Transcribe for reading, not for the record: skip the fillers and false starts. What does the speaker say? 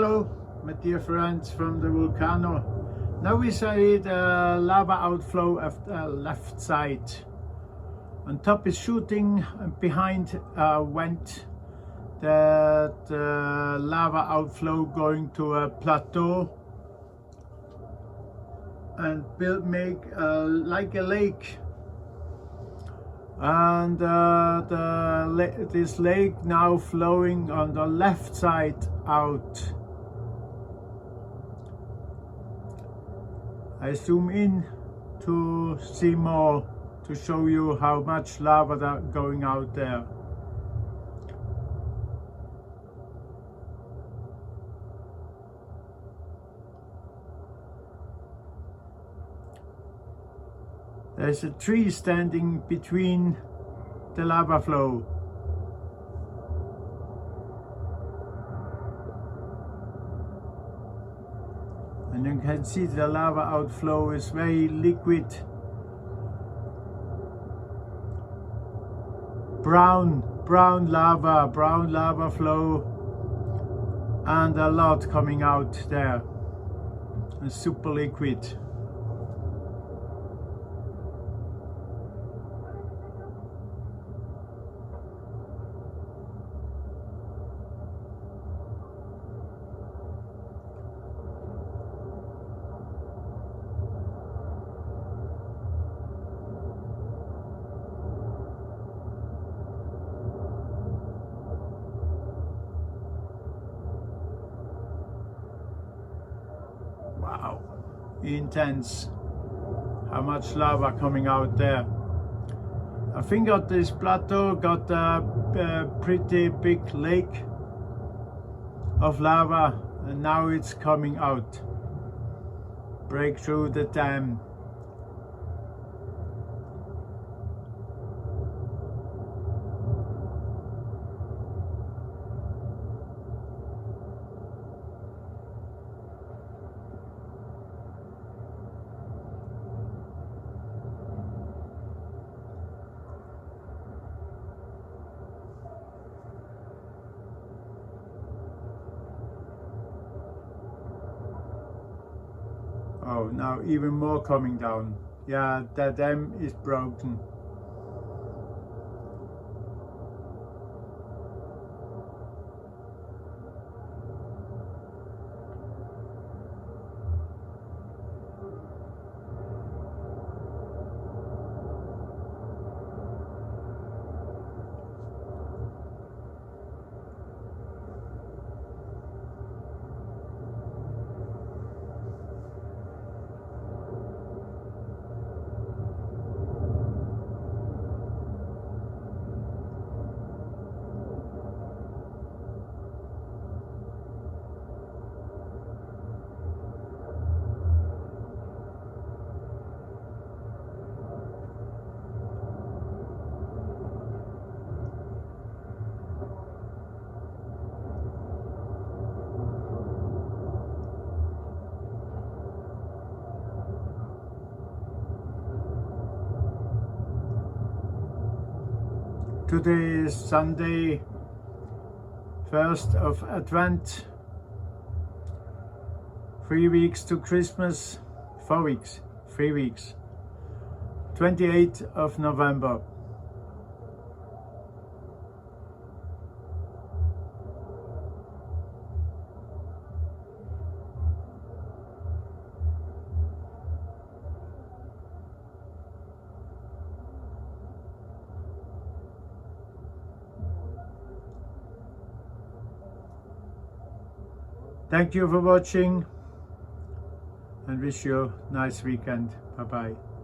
Outflow, my dear friends from the Volcano. Now we see the lava outflow of the left side. On top is shooting, and behind went the lava outflow going to a plateau and make like a lake. And this lake now flowing on the left side out. I zoom in to see more, to show you how much lava that's going out there. There's a tree standing between the lava flow. And you can see the lava outflow is very liquid. Brown lava flow, and a lot coming out there. And super liquid. Wow, intense. How much lava coming out there. I think that this plateau got a pretty big lake of lava, and now it's coming out. Break through the dam. Oh, now even more coming down. Yeah, the dam is broken. Today is Sunday, 1st of Advent. 3 weeks to Christmas. 4 weeks. 3 weeks. 28th of November. Thank you for watching, and wish you a nice weekend. Bye bye.